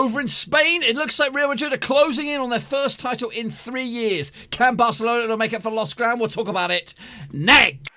Over in Spain, it looks like Real Madrid are closing in on their first title in 3 years. Can Barcelona make up for lost ground? We'll talk about it next.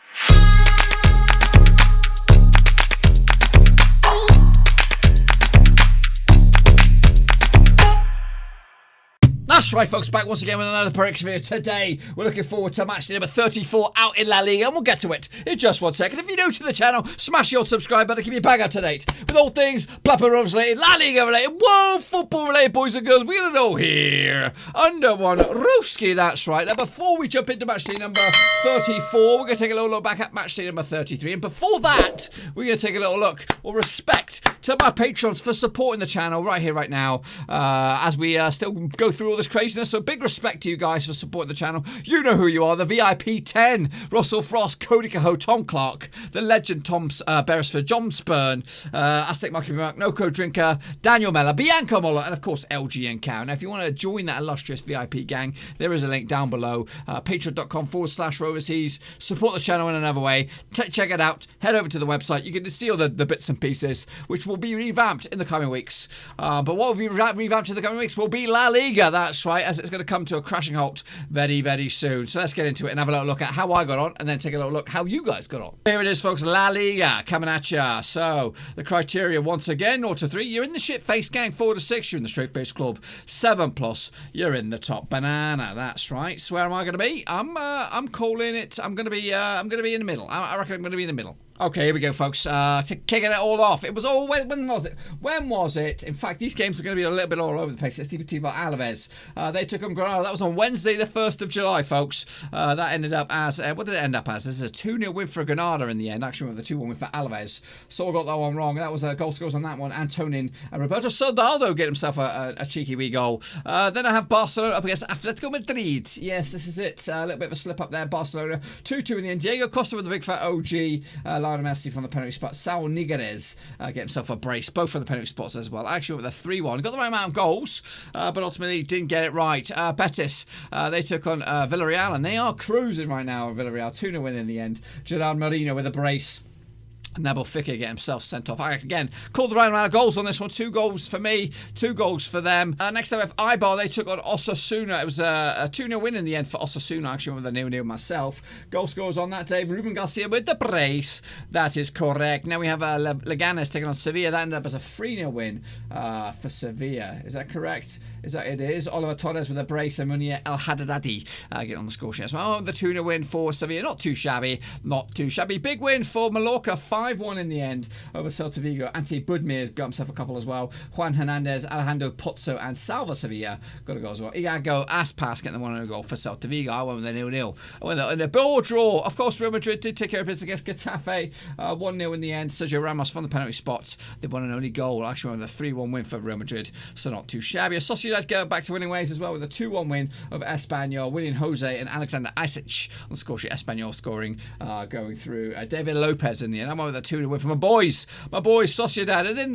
That's right, folks, back once again with another prediction video. Today, we're looking forward to match number 34 out in La Liga, and we'll get to it in just 1 second. If you're new to the channel, smash your subscribe button to keep you bang up to date with all things Blackburn Rovers related, La Liga related, world football related, boys and girls. We're going to know here under one Roski, that's right. Now, before we jump into match day number 34, we're going to take a little look back at match day number 33. And before that, we're going to take a little look or respect to my patrons for supporting the channel right here, right now, as we still go through all this craziness. So big respect to you guys for supporting the channel. You know who you are. The VIP 10, Russell Frost, Cody Cahoe, Tom Clark, the legend Tom Beresford, John Spurn, Aztec Marky Mark, Noco Drinker, Daniel Mellor, Bianca Muller, and of course LGN Cow. Now if you want to join that illustrious VIP gang, there is a link down below, patreon.com/overseas. Support the channel in another way. Check it out. Head over to the website. You can see all the bits and pieces which will be revamped in the coming weeks. But what will be revamped in the coming weeks will be La Liga. That's right, as it's going to come to a crashing halt very, very soon. So let's get into it and have a little look at how I got on, and then take a little look how you guys got on. Here it is, folks. La Liga coming at ya. So the criteria once again: 0 to 3, you're in the shit-faced gang. 4 to 6, you're in the straight-faced club. 7+, you're in the top banana. That's right. So where am I going to be? I'm calling it. I'm going to be in the middle. I reckon I'm going to be in the middle. Okay, here we go, folks. To kicking it all off, it was all when was it? When was it? In fact, these games are going to be a little bit all over the place. It's Stevie Wotsa Alaves. They took on Granada. That was on Wednesday, the 1st of July, folks. That ended up as what did it end up as? This is a 2-0 win for Granada in the end. Actually, with a 2-1 win for Alaves. So I got that one wrong. That was goal scores on that one. Antonin and Roberto Soldado get himself a cheeky wee goal. Then I have Barcelona up against Atlético Madrid. Yes, this is it. A little bit of a slip up there. Barcelona 2-2 in the end. Diego Costa with the big fat OG. Lionel Messi from the penalty spot. Saul Niguez get himself a brace, both from the penalty spots as well. Actually with a 3-1. Got the right amount of goals, but ultimately didn't get it right. Betis, they took on Villarreal, and they are cruising right now. Villarreal 2-0 win in the end. Gerard Moreno with a brace. Nabil Fekir get himself sent off. I again called the right amount of goals on this one. 2 goals for me, 2 goals for them. Next up, we have Eibar. They took on Osasuna. It was a 2-0 win in the end for Osasuna. Actually, with a 0-0 myself. Goal scores on that day. Ruben Garcia with the brace. That is correct. Now we have Leganes taking on Sevilla. That ended up as a 3-0 win for Sevilla. Is that correct? It is. Oliver Torres with a brace and Munir El Haddadi getting on the score sheet as well. The 2-0 win for Sevilla. Not too shabby. Not too shabby. Big win for Mallorca. 5-1 in the end over Celta Vigo. Ante Budmir's got himself a couple as well. Juan Hernandez, Alejandro Pozzo, and Salva Sevilla got a goal as well. Iago Aspas getting the 1-0 goal for Celta Vigo. I went with a 0-0. I went in a ball draw. Of course, Real Madrid did take care of business against Getafe. 1-0 in the end. Sergio Ramos from the penalty spots. They won an only goal. Actually, with a 3-1 win for Real Madrid. So not too shabby. Sociedad go back to winning ways as well with a 2-1 win over Espanyol. William Jose and Alexander Isic on the score sheet. Espanyol scoring, going through. David Lopez in the end. I'm over the 2-0 win for my boys, Sociedad. And then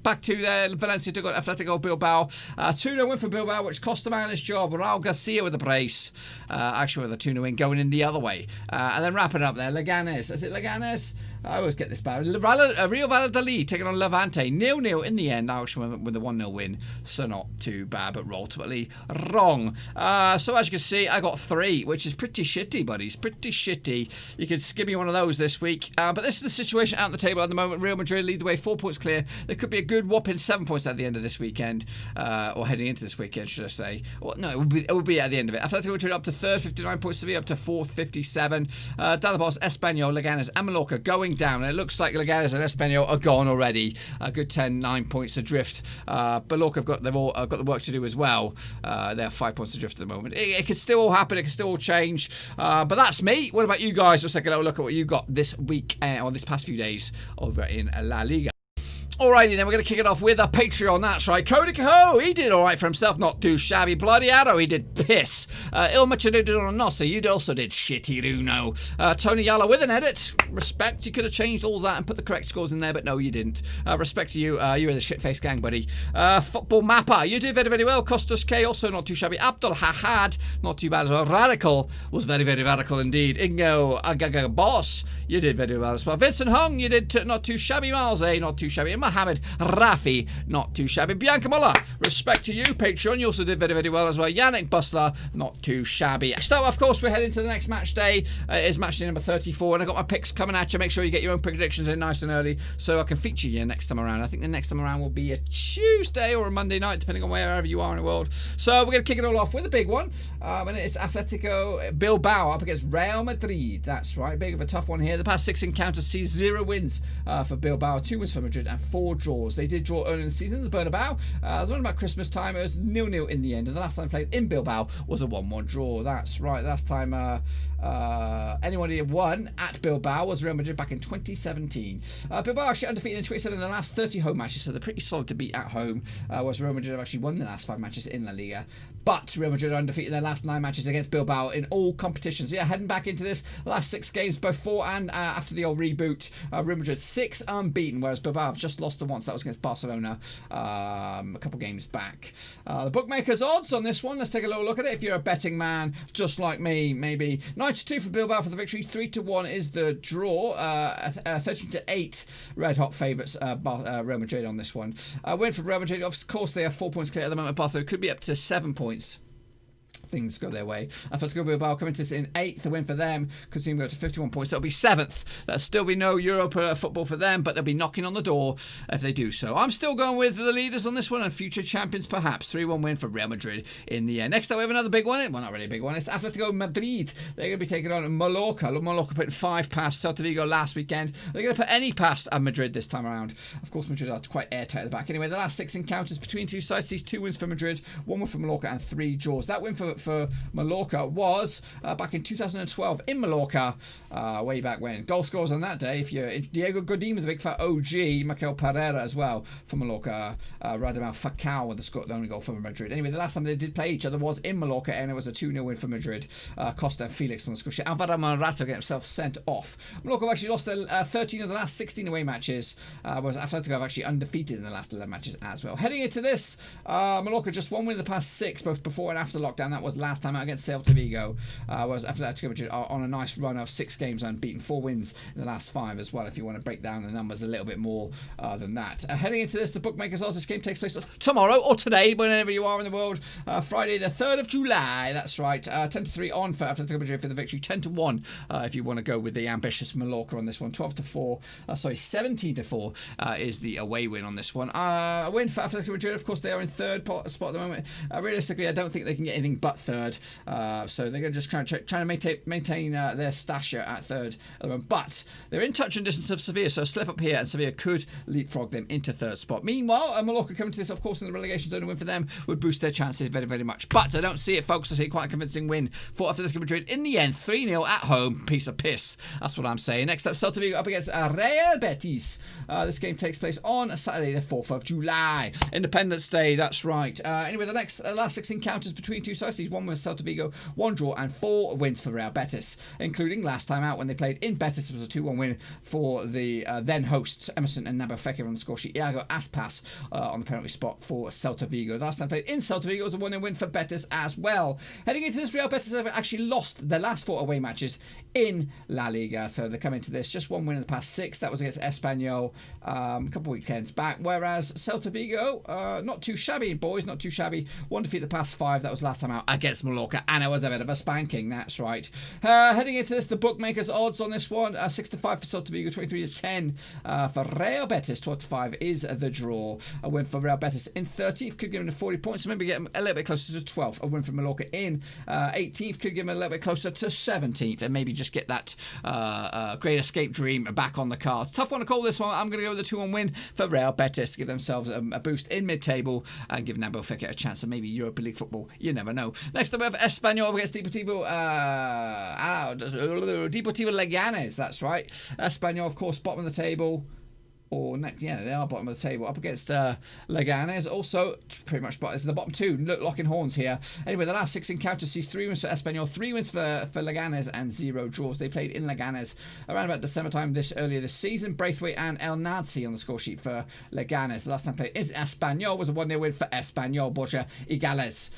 back to Valencia took on Atlético Bilbao. 2-0 win for Bilbao, which cost the man his job. Raul Garcia with the brace. Actually with a 2-0 win going in the other way. And then wrapping up there, Leganes. Is it Leganes? I always get this bad. Real Valladolid taking on Levante. 0-0 in the end, actually with the 1-0 win. So not too bad, but ultimately wrong. So as you can see, I got 3, which is pretty shitty, buddies. Pretty shitty. You could give me one of those this week. But this is the situation out on the table at the moment. Real Madrid lead the way, 4 points clear. There could be a good whopping 7 points at the end of this weekend. Or heading into this weekend, should I say. Well, no, it will be at the end of it. Atletico Madrid up to 3rd, 59 points. Sevilla up to 4th, 57. Dalabos, Espanyol, Leganes, and Mallorca going down. And it looks like Leganes and Espanyol are gone already. A good 9 points adrift. Mallorca they've all got the work to do as well. They're 5 points adrift at the moment. It could still all happen. It could still all change. But that's me. What about you guys? Let's take a little look at what you got this week or this past few days over in La Liga. Alrighty then, we're going to kick it off with a Patreon. That's right, Cody Cahoe, he did alright for himself, not too shabby. Bloody Arrow, he did piss. Il Machanudo Nossa, you also did shitty Runo. Tony Yalla with an edit. Respect, you could have changed all that and put the correct scores in there, but no, you didn't. Respect to you, you were the shit-faced gang, buddy. Football Mapper, you did very, very well. Costas K, also not too shabby. Abdul Hahad, not too bad as well. Radical was very, very radical indeed. Ingo Agaga Boss, you did very well as well. Vincent Hung, you did not too shabby. Miles A, not too shabby. And Mohammed Rafi, not too shabby. Bianca Muller, respect to you. Patreon, you also did very, very well as well. Yannick Bustler, not too shabby. So, of course, we're heading to the next match day. It is match day number 34, and I've got my picks coming at you. Make sure you get your own predictions in nice and early so I can feature you next time around. I think the next time around will be a Tuesday or a Monday night, depending on wherever you are in the world. So, we're going to kick it all off with a big one, and it's Atlético Bilbao up against Real Madrid. That's right, big of a tough one here. The past 6 encounters see 0 wins for Bilbao, 2 wins for Madrid, and 4 draws. They did draw early in the season, the Bernabeu. It was around about Christmas time. It was 0-0 in the end, and the last time played in Bilbao was a 1-1 draw. That's right. Last time anyone who won at Bilbao was Real Madrid back in 2017. Bilbao actually undefeated in 27 in the last 30 home matches, so they're pretty solid to beat at home. Whereas Real Madrid have actually won the last 5 matches in La Liga. But Real Madrid are undefeated in their last 9 matches against Bilbao in all competitions. Yeah, heading back into this, last 6 games before and after the old reboot, Real Madrid 6 unbeaten, whereas Bilbao have just lost the once. That was against Barcelona a couple games back. The bookmakers' odds on this one, let's take a little look at it. If you're a betting man, just like me, maybe 92 for Bilbao for the victory, 3-1 is the draw, 13-8 red hot favourites Real Madrid on this one. Win for Real Madrid, of course they are 4 points clear at the moment. Barcelona could be up to 7 points. Things go their way. Atletico Bilbao coming to this in 8th. The win for them could see them go to 51 points. That'll be 7th. There'll still be no Europa football for them, but they'll be knocking on the door if they do so. I'm still going with the leaders on this one and future champions perhaps. 3-1 win for Real Madrid in the end. Next up we have another big one. Well, not really a big one. It's Atletico Madrid. They're going to be taking on Mallorca. Mallorca putting 5 past Celta Vigo last weekend. They're going to put any past Madrid this time around. Of course, Madrid are quite airtight at the back. Anyway, the last 6 encounters between two sides sees 2 wins for Madrid, 1 win for Mallorca, and 3 draws. That win for Mallorca was back in 2012 in Mallorca, way back when. Goal scorers on that day, if you're Diego Godin with the big fat OG, Mikel Pereira as well for Mallorca, Radamel Falcao with the only goal for Madrid. Anyway, the last time they did play each other was in Mallorca, and it was a 2-0 win for Madrid. Costa and Felix on the score sheet. Alvaro Morata getting himself sent off. Mallorca have actually lost their 13 of the last 16 away matches, whereas Atletico have actually undefeated in the last 11 matches as well. Heading into this, Mallorca just 1 win in the past 6, both before and after lockdown. That was last time out against Celta Vigo, whereas Atletico Madrid are on a nice run of 6 games unbeaten, 4 wins in the last 5 as well, if you want to break down the numbers a little bit more than that. Heading into this, the bookmakers odds, this game takes place tomorrow or today, whenever you are in the world, Friday the 3rd of July, that's right, 10-3 on for Atletico Madrid for the victory, 10-1 if you want to go with the ambitious Mallorca on this one, 17-4 is the away win on this one. A win for Atletico Madrid, of course they are in 3rd spot at the moment. Realistically, I don't think they can get anything but 3rd. So they're going to just try to maintain their stature at 3rd at the moment. But they're in touch and distance of Sevilla, so a slip up here and Sevilla could leapfrog them into 3rd spot. Meanwhile, Mallorca coming to this, of course, in the relegation zone, a win for them would boost their chances very, very much. But I don't see it, folks. I see quite a convincing win for Atletico Madrid in the end. 3-0 at home. Piece of piss. That's what I'm saying. Next up, Celta Vigo up against Real Betis. This game takes place on Saturday, the 4th of July. Independence Day, that's right. Anyway, the last 6 encounters between two sides, 1 with Celta Vigo, 1 draw, and 4 wins for Real Betis, including last time out when they played in Betis. It was a 2-1 win for the then hosts, Emerson and Nabo Fekir on the score sheet. Iago Aspas on the penalty spot for Celta Vigo. The last time played in Celta Vigo was a 1-0 win for Betis as well. Heading into this, Real Betis have actually lost their last 4 away matches in La Liga, so they come into this just 1 win in the past 6. That was against Espanyol a couple of weekends back, whereas Celta Vigo, not too shabby, boys, not too shabby. 1 defeat the past 5. That was last time out against Mallorca, and it was a bit of a spanking, that's right. Heading into this, the bookmakers odds on this one, 6-5 for Celta Vigo, 23-10 for Real Betis, 12-5 is the draw. A win for Real Betis in 13th could give them to 40 points, so maybe get them a little bit closer to 12th. A win for Mallorca in 18th could give them a little bit closer to 17th, and maybe just get that Great Escape dream back on the cards. Tough one to call this one. I'm going to go with a 2-1 win for Real Betis to give themselves a boost in mid-table and give Nabo Fekir a chance of maybe Europa League football. You never know. Next up we have Espanyol against Deportivo Leganes, that's right. Espanyol, of course, bottom of the table. or next, yeah, they are bottom of the table, up against Leganes, also pretty much as the bottom two, locking horns here. Anyway, the last 6 encounters sees 3 wins for Espanyol, 3 wins for Leganes, and 0 draws. They played in Leganes around about December time earlier this season. Braithwaite and El Nazi on the score sheet for Leganes. The last time played is Espanyol, was a 1-0 win for Espanyol. Borja Iglesias,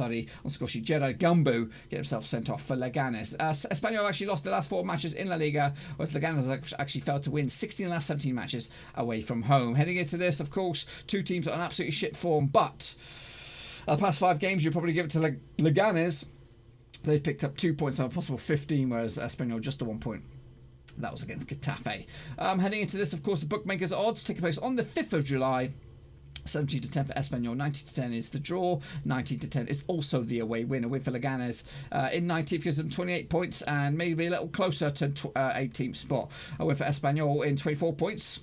on the score sheet. Gerard Gumbu get himself sent off for Leganes. Espanyol actually lost the last 4 matches in La Liga, whereas Leganes actually failed to win 16 of the last 17 matches away from home. Heading into this, of course, 2 teams are on absolutely shit form, but the past 5 games, you'd probably give it to Leganes. They've picked up 2 points out of possible 15, whereas Espanyol just the 1 point. That was against Getafe. Heading into this, of course, the bookmakers' odds taking place on the 5th of July. 17 to 10 for Espanyol, 90 to 10 is the draw, 90 to 10 is also the away win. A win for Leganes in 19th gives them 28 points and maybe a little closer to 18th spot. A win for Espanyol in 24 points.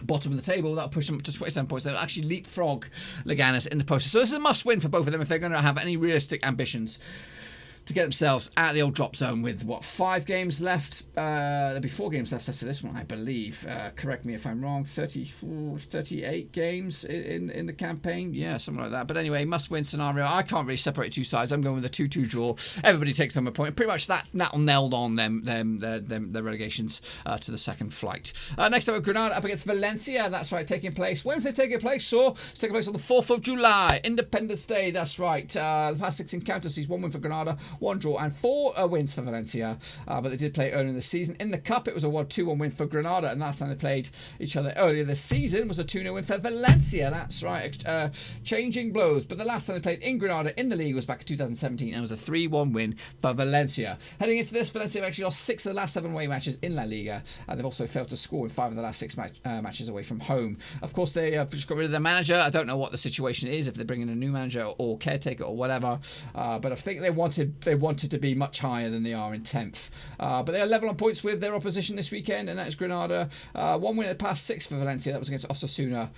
Bottom of the table, that'll push them up to 27 points. They'll actually leapfrog Leganes in the process. So this is a must win for both of them if they're going to have any realistic ambitions to get themselves out of the old drop zone with, 5 games left? There'll be 4 games left after this one, I believe. Correct me if I'm wrong. 38 games in the campaign. Yeah, something like that. But anyway, must-win scenario. I can't really separate 2 sides. I'm going with a 2-2 draw. Everybody takes home a point. Pretty much that'll nail on their relegations to the second flight. Next up, Granada up against Valencia. That's right, taking place. When's it taking place? Sure. It's taking place on the 4th of July. Independence Day, that's right. The past 6 encounters sees 1 win for Granada, 1 draw and 4 wins for Valencia, but they did play earlier in the season. In the Cup, it was a 2-1 win for Granada, and last time they played each other earlier this season was a 2-0 win for Valencia. That's right, changing blows. But the last time they played in Granada in the league was back in 2017, and it was a 3-1 win for Valencia. Heading into this, Valencia have actually lost 6 of the last 7 away matches in La Liga. They've also failed to score in 5 of the last 6 matches away from home. Of course, they just got rid of their manager. I don't know what the situation is, if they're bringing a new manager or caretaker or whatever, but I think they wanted to be much higher than they are in 10th. But they are level on points with their opposition this weekend, and that is Granada. 1 win at the past 6 for Valencia. That was against Osasuna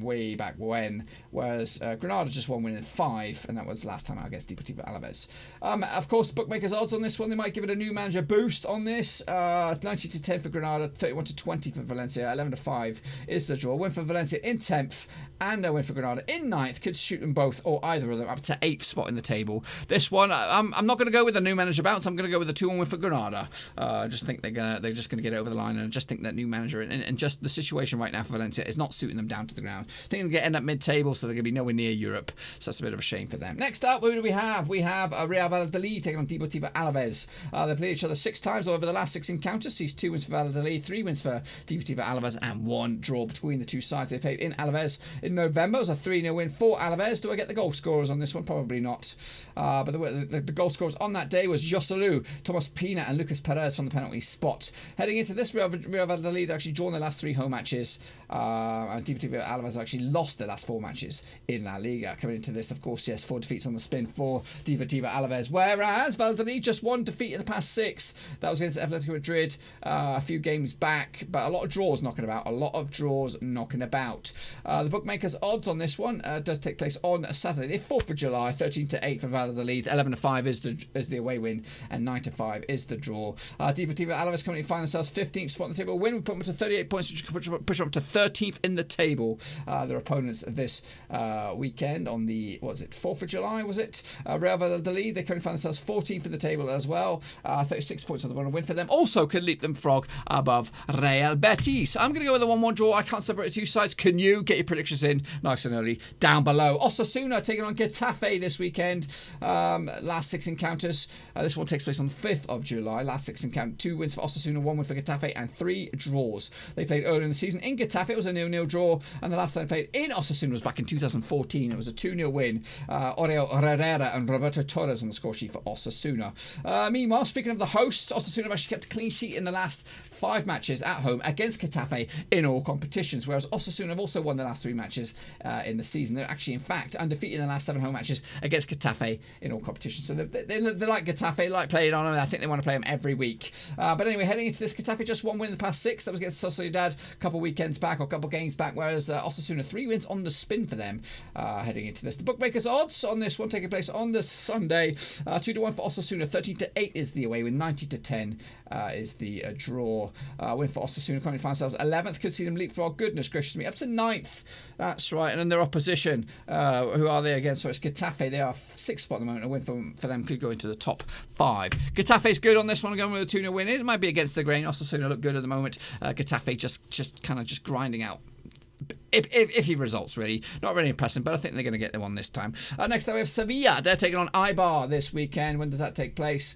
way back when, whereas Granada just 1 win in 5, and that was last time out against Deportivo Alaves. Of course, bookmakers' odds on this one, they might give it a new manager boost on this. 90 to 10 for Granada, 31 to 20 for Valencia, 11 to 5 is the draw. Win for Valencia in 10th, and a win for Granada in 9th could shoot them both, or either of them, up to 8th spot in the table. This one, I'm not going to go with a new manager bounce. I'm going to go with a 2-1 win for Granada. I just think they're just going to get it over the line, and I just think that new manager and just the situation right now for Valencia is not suiting them down to the ground. I think they're going to end up mid-table, so they're going to be nowhere near Europe. So that's a bit of a shame for them. Next up, who do we have? We have Real Valladolid taking on Deportivo Alaves. They played each other 6 times over the last 6 encounters. Sees 2 wins for Valladolid, 3 wins for Deportivo Alaves, and 1 draw between the 2 sides. They played in Alaves in November. It was a 3-0 win for Alaves. Do I get the goal scorers on this one? Probably not. But the goal scorers on that day was Joselu, Thomas Pina, and Lucas Perez from the penalty spot. Heading into this, Real Valladolid actually drawn their last 3 home matches, and Deportivo Alaves actually lost their last 4 matches in La Liga. Coming into this, of course, yes, 4 defeats on the spin for Deportivo Alaves, whereas Valladolid just 1 defeat in the past 6. That was against Atlético Madrid a few games back, but a lot of draws knocking about. The bookmakers' odds on this one does take place on Saturday, the 4th of July, 13 to 8 for Valladolid, 11 to 5 is the away win, and 9 to 5 is the draw. Deportivo Alaves currently find themselves 15th spot on the table. Win would put them to 38 points, which could push them up to 13th in the table. Their opponents this weekend on the 4th of July, was it? Real Valladolid, they currently find themselves 14th in the table as well. 36 points on the one. A win for them also could leap them frog above Real Betis. I'm going to go with a 1-1 draw. I can't separate the 2 sides. Can you get your predictions in nice and early down below? Osasuna taking on Getafe this weekend. Last 6 encounters. This one takes place on the 5th of July. Last 6 encounters. 2 wins for Osasuna, 1 win for Getafe, and 3 draws. They played earlier in the season in Getafe. It was a 0-0 draw, and the last time they played in Osasuna was back in 2014. It was a 2-0 win. Oriol Herrera and Roberto Torres on the score sheet for Osasuna. Meanwhile, speaking of the hosts, Osasuna have actually kept a clean sheet in the last 5 matches at home against Getafe in all competitions, whereas Osasuna have also won the last 3 matches in the season. They're actually, in fact, undefeated in the last 7 home matches against Getafe in all competitions. So they like Getafe, like playing on them. I think they want to play them every week. But anyway, heading into this, Getafe just 1 win in the past 6. That was against Sociedad a couple weekends back, or a couple games back, whereas Osasuna 3 wins on the spin for them heading into this. The bookmakers' odds on this one taking place on the Sunday. 2 to 1 for Osasuna, 13 to 8 is the away win, 90 to 10 is the draw. Win for Osasuna, currently find themselves 11th. Could see them leapfrog, goodness gracious me, up to 9th. That's right. And then their opposition, who are they again? So it's Getafe. They are 6th spot at the moment. A win for them could go into the top 5. Getafe's good on this one, going with a 2-0 win. It might be against the grain. Osasuna look good at the moment. Getafe just grinding out iffy results, really. Not really impressive, but I think they're going to get them on this time. Next up, we have Sevilla. They're taking on Eibar this weekend. When does that take place?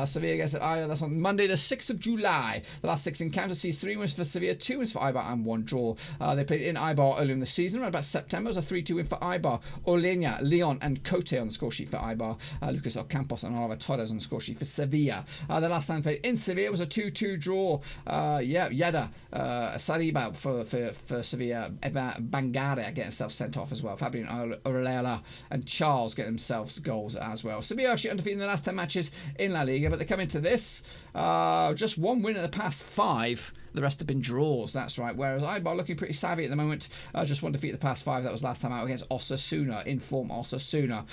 Sevilla against Eibar. That's on Monday, the 6th of July. The last 6 encounters sees 3 wins for Sevilla, 2 wins for Eibar, and 1 draw. They played in Eibar earlier in the season, around about September. It was a 3-2 win for Eibar. Olenia, Leon, and Cote on the score sheet for Eibar. Lucas Ocampos and Oliver Torres on the score sheet for Sevilla. The last time they played in Sevilla was a 2-2 draw. Yeda, Saliba for Sevilla. Bangare getting himself sent off as well. Fabian Orellana and Charles getting themselves goals as well. Sevilla actually undefeated in the last 10 matches in La Liga, but they come into this just 1 win in the past 5. The rest have been draws, that's right. Whereas Eibar looking pretty savvy at the moment. Just 1 defeat the past 5. That was last time out against Osasuna, in form Osasuna.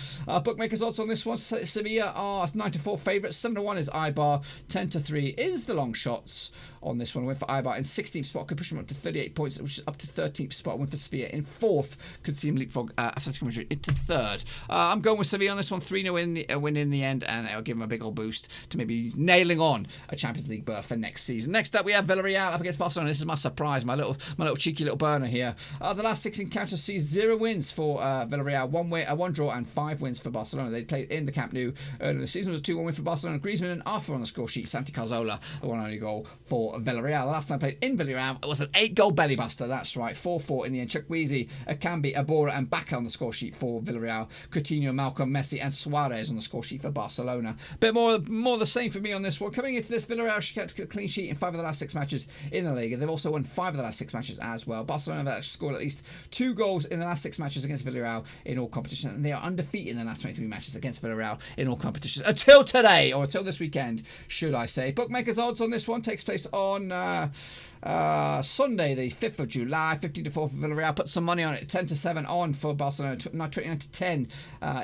Bookmakers odds on this one. Sevilla are 9-4 favourites. 7-1 is Eibar. 10-3 is the long shots on this one. Win for Eibar in 16th spot. Could push them up to 38 points, which is up to 13th spot. Win for Sevilla in 4th. Could see him leapfrog Atletico Madrid into 3rd. I'm going with Sevilla on this one. 3-0 win in the end, and it'll give him a big old boost to maybe nailing on a Champions League berth for next season. Next up, we have Villarreal up against Barcelona. This is my surprise, my little cheeky little burner here. The last 6 encounters see 0 wins for Villarreal, 1 draw, and 5 wins for Barcelona. They played in the Camp Nou earlier in the season. It was a 2-1 win for Barcelona. Griezmann and Arthur on the score sheet. Santi Cazorla, a 1-only goal for Villarreal. The last time played in Villarreal, it was an 8-goal belly buster. That's right, 4-4 in the end. Chukwueze, Akambi, Abora, and Bacca on the score sheet for Villarreal. Coutinho, Malcolm, Messi, and Suarez on the score sheet for Barcelona. Bit more the same for me on this one. Coming into this, Villarreal should get a clean sheet in 5 of the last 6 matches in the Liga. They've also won 5 of the last 6 matches as well. Barcelona have actually scored at least 2 goals in the last 6 matches against Villarreal in all competitions, and they are undefeated in the last 23 matches against Villarreal in all competitions until today, or until this weekend, should I say. Bookmakers odds on this one takes place on Sunday, the 5th of July, 15-4 for Villarreal. Put some money on it, 10-7 on for Barcelona. 29-10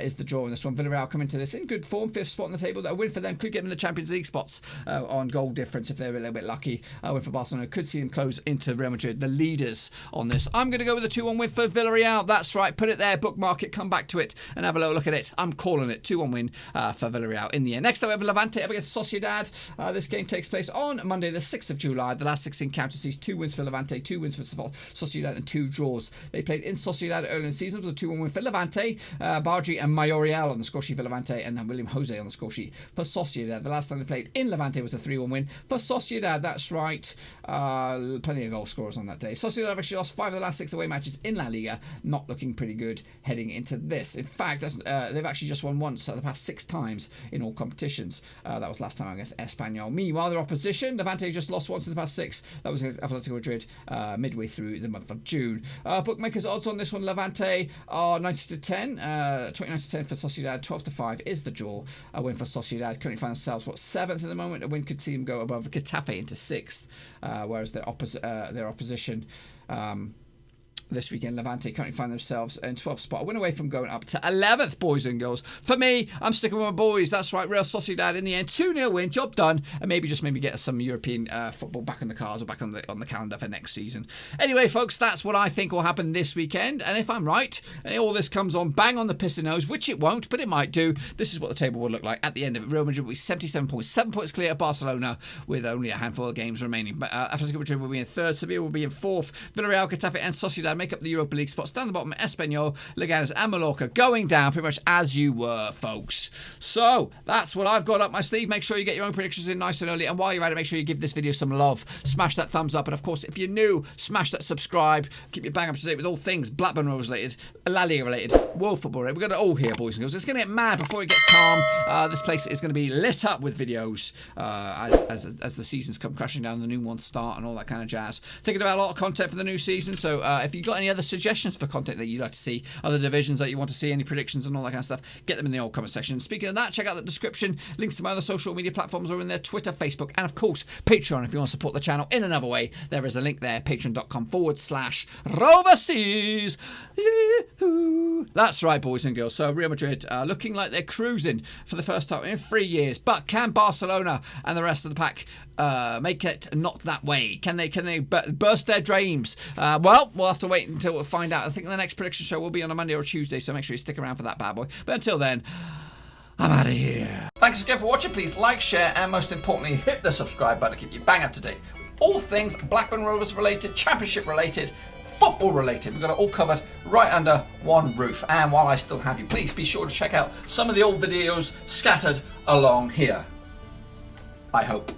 is the draw in this one. Villarreal come into this in good form, 5th spot on the table. A win for them could get them the Champions League spots on goal difference if they're a little bit lucky. A win for Barcelona could see them close into Real Madrid, the leaders on this. I'm going to go with a 2-1 win for Villarreal. That's right, put it there, bookmark it, come back to it and have a little look at it. I'm calling it 2-1 win for Villarreal in the end. Next up, we have Levante up against Sociedad. This game takes place on Monday, the 6th of July. The last 6 encounters sees 2 wins for Levante, 2 wins for Sociedad, and 2 draws. They played in Sociedad earlier in the season. It was a 2-1 win for Levante. Bargi and Mayoriel on the score sheet for Levante, and William Jose on the score sheet for Sociedad. The last time they played in Levante was a 3-1 win for Sociedad. That's right. Plenty of goal scorers on that day. Sociedad have actually lost 5 of the last 6 away matches in La Liga. Not looking pretty good heading into this. In fact, they've actually just won once the past 6 times in all competitions. That was last time against Espanyol. Meanwhile, their opposition, Levante, just lost once in the past 6. That was against Atlético Madrid midway through the month of June. Bookmakers odds on this one, Levante are 90-10, 29-10 for Sociedad, 12-5 is the draw. A win for Sociedad. Currently find themselves 7th at the moment. A win could see them go above Getafe into 6th, whereas their opposition this weekend, Levante currently find themselves in 12th spot. A win away from going up to 11th, boys and girls. For me, I'm sticking with my boys. That's right, Real Sociedad in the end. 2-0 win, job done. And maybe get some European football back in the cards or back on the calendar for next season. Anyway, folks, that's what I think will happen this weekend. And if I'm right, and all this comes on bang on the piston nose, which it won't, but it might do, this is what the table will look like at the end of it. Real Madrid will be 77 points, 7 points clear of Barcelona with only a handful of games remaining. But Atlético Madrid will be in 3rd, Sevilla will be in 4th, Villarreal, Getafe and Sociedad make up the Europa League spots. Down the bottom, Espanyol, Leganes and Mallorca going down pretty much as you were, folks. So that's what I've got up my sleeve. Make sure you get your own predictions in nice and early, and while you're at it, make sure you give this video some love. Smash that thumbs up, and of course, if you're new, smash that subscribe. Keep your bang up to date with all things Blackburn Rovers related, La Liga related, world football related. We've got it all here, boys and girls. It's going to get mad before it gets calm. This place is going to be lit up with videos as the seasons come crashing down, the new ones start and all that kind of jazz. Thinking about a lot of content for the new season, so if you've got any other suggestions for content that you'd like to see, other divisions that you want to see, any predictions and all that kind of stuff, get them in the old comment section. Speaking of that, check out the description. Links to my other social media platforms are in there, Twitter, Facebook, and of course, Patreon if you want to support the channel in another way. There is a link there, patreon.com/Roverseas. That's right, boys and girls. So Real Madrid looking like they're cruising for the first time in 3 years. But can Barcelona and the rest of the pack make it not that way? Can they burst their dreams? Well, we'll have to wait until we'll find out. I think the next prediction show will be on a Monday or a Tuesday, so make sure you stick around for that bad boy. But until then, I'm out of here. Thanks again for watching. Please like, share, and most importantly, hit the subscribe button to keep you bang up to date with all things Blackburn Rovers related, Championship related, football related. We've got it all covered right under one roof. And while I still have you, please be sure to check out some of the old videos scattered along here. I hope.